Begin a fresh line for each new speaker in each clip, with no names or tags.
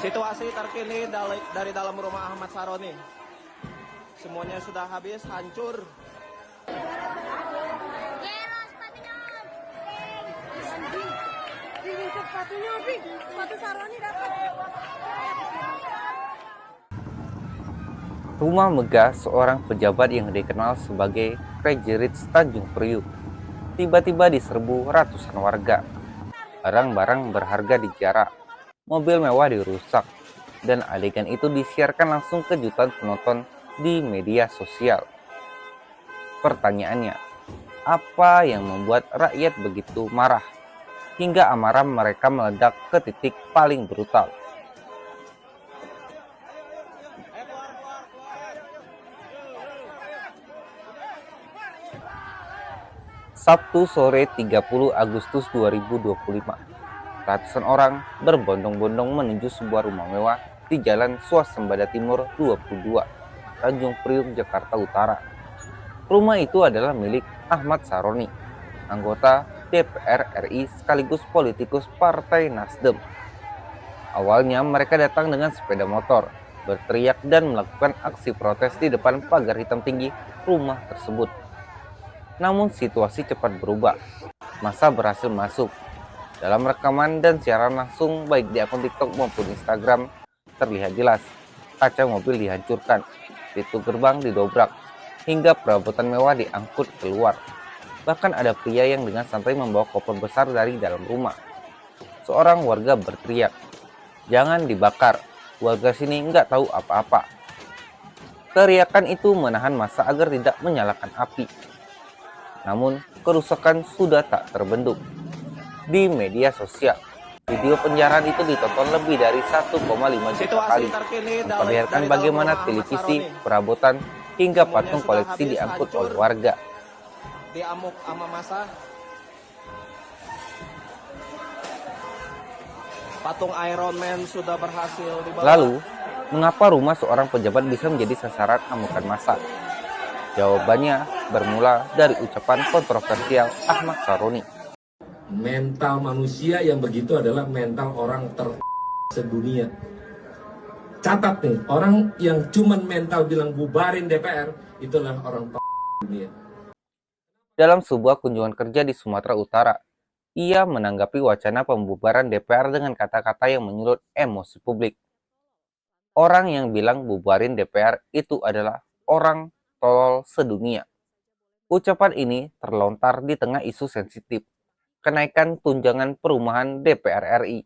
Situasi terkini dari dalam rumah Ahmad Saroni. Semuanya sudah habis, hancur.
Sepatu Saroni dapat.
Rumah megah seorang pejabat yang dikenal sebagai Crazy Rich Tanjung Priuk tiba-tiba diserbu ratusan warga. Barang-barang berharga dijarah, mobil mewah dirusak, dan adegan itu disiarkan langsung ke jutaan penonton di media sosial. Pertanyaannya, apa yang membuat rakyat begitu marah hingga amarah mereka meledak ke titik paling brutal? Sabtu sore 30 Agustus 2025, ratusan orang berbondong-bondong menuju sebuah rumah mewah di Jalan Swasembada Timur 22, Tanjung Priuk, Jakarta Utara. Rumah itu adalah milik Ahmad Saroni, anggota DPR RI sekaligus politikus Partai Nasdem. Awalnya mereka datang dengan sepeda motor, berteriak dan melakukan aksi protes di depan pagar hitam tinggi rumah tersebut. Namun situasi cepat berubah. Massa berhasil masuk. Dalam rekaman dan siaran langsung baik di akun TikTok maupun Instagram terlihat jelas kaca mobil dihancurkan, pintu gerbang didobrak, hingga perabotan mewah diangkut keluar. Bahkan ada pria yang dengan santai membawa koper besar dari dalam rumah. Seorang warga berteriak, "Jangan dibakar, warga sini nggak tahu apa-apa." Teriakan itu menahan massa agar tidak menyalakan api. Namun, kerusakan sudah tak terbendung. Di media sosial, video penjarahan itu ditonton lebih dari 1,5 juta kali, memperlihatkan bagaimana televisi, perabotan, hingga patung koleksi diangkut oleh warga.
Diamuk sama massa. Patung Iron Man sudah berhasil dibawa.
Lalu, mengapa rumah seorang pejabat bisa menjadi sasaran amukan massa? Jawabannya bermula dari ucapan kontroversial Ahmad Saroni.
Mental manusia yang begitu adalah mental orang sedunia. Catat nih, orang yang cuman mental bilang bubarin DPR, itulah orang dunia.
Dalam sebuah kunjungan kerja di Sumatera Utara, ia menanggapi wacana pembubaran DPR dengan kata-kata yang menyulut emosi publik. Orang yang bilang bubarin DPR itu adalah orang tolol sedunia. Ucapan ini terlontar di tengah isu sensitif, kenaikan tunjangan perumahan DPR RI.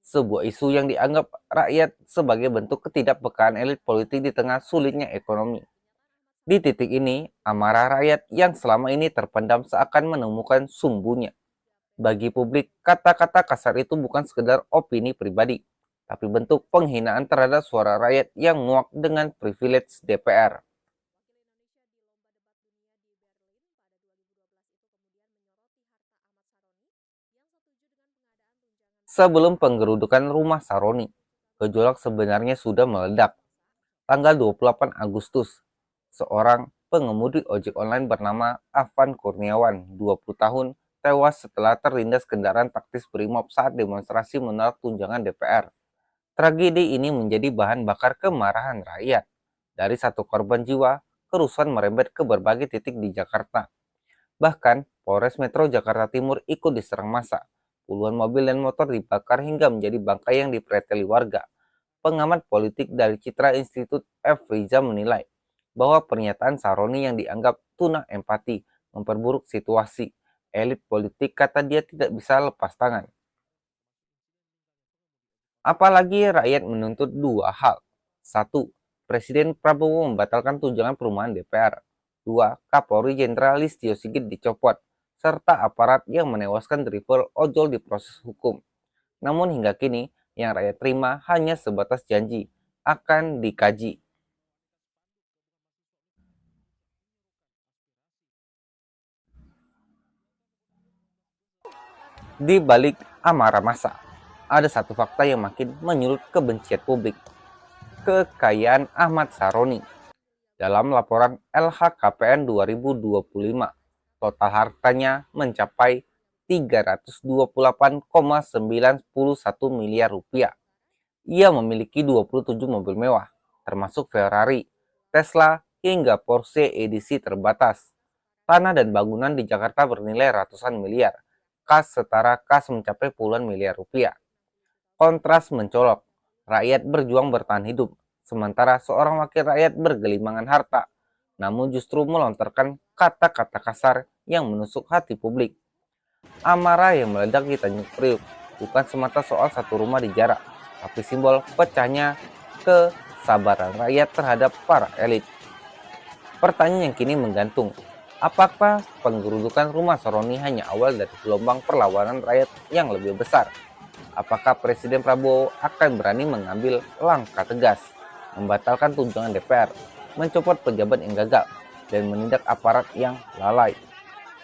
Sebuah isu yang dianggap rakyat sebagai bentuk ketidakpekaan elit politik di tengah sulitnya ekonomi. Di titik ini, amarah rakyat yang selama ini terpendam seakan menemukan sumbunya. Bagi publik, kata-kata kasar itu bukan sekedar opini pribadi, tapi bentuk penghinaan terhadap suara rakyat yang muak dengan privilege DPR. Sebelum penggerudukan rumah Saroni, gejolak sebenarnya sudah meledak. Tanggal 28 Agustus, seorang pengemudi ojek online bernama Afan Kurniawan, 20 tahun, tewas setelah terlindas kendaraan taktis Brimob saat demonstrasi menolak tunjangan DPR. Tragedi ini menjadi bahan bakar kemarahan rakyat. Dari satu korban jiwa, kerusuhan merembet ke berbagai titik di Jakarta. Bahkan, Polres Metro Jakarta Timur ikut diserang massa. Puluhan mobil dan motor dibakar hingga menjadi bangkai yang dipreteli warga. Pengamat politik dari Citra Institute F. Riza menilai bahwa pernyataan Saroni yang dianggap tuna empati memperburuk situasi. Elit politik, kata dia, tidak bisa lepas tangan. Apalagi rakyat menuntut dua hal. Satu, Presiden Prabowo membatalkan tunjangan perumahan DPR. Dua, Kapolri Jenderal Listio Sigit dicopot, serta aparat yang menewaskan driver ojol di proses hukum. Namun hingga kini, yang rakyat terima hanya sebatas janji, akan dikaji. Di balik amarah massa, ada satu fakta yang makin menyulut kebencian publik. Kekayaan Ahmad Saroni. Dalam laporan LHKPN 2025, total hartanya mencapai 328,911 miliar rupiah. Ia memiliki 27 mobil mewah, termasuk Ferrari, Tesla, hingga Porsche edisi terbatas. Tanah dan bangunan di Jakarta bernilai ratusan miliar, kas setara kas mencapai puluhan miliar rupiah. Kontras mencolok, rakyat berjuang bertahan hidup, sementara seorang wakil rakyat bergelimangan harta, namun justru melontarkan kata-kata kasar yang menusuk hati publik. Amarah yang meledak di Tanjung Priuk bukan semata soal satu rumah dijarah, tapi simbol pecahnya kesabaran rakyat terhadap para elit. Pertanyaan yang kini menggantung, apakah penggerudukan rumah Saroni hanya awal dari gelombang perlawanan rakyat yang lebih besar? Apakah Presiden Prabowo akan berani mengambil langkah tegas, membatalkan tunjangan DPR, mencopot pejabat yang gagal, dan menindak aparat yang lalai?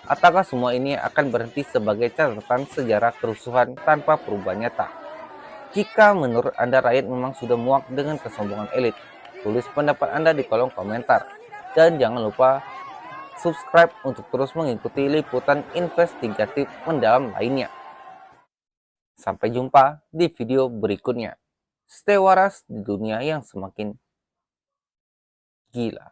Ataukah semua ini akan berhenti sebagai catatan sejarah kerusuhan tanpa perubahan nyata? Jika menurut Anda rakyat memang sudah muak dengan kesombongan elit, tulis pendapat Anda di kolom komentar. Dan jangan lupa subscribe untuk terus mengikuti liputan investigatif mendalam lainnya. Sampai jumpa di video berikutnya. Stay waras di dunia yang semakin gila.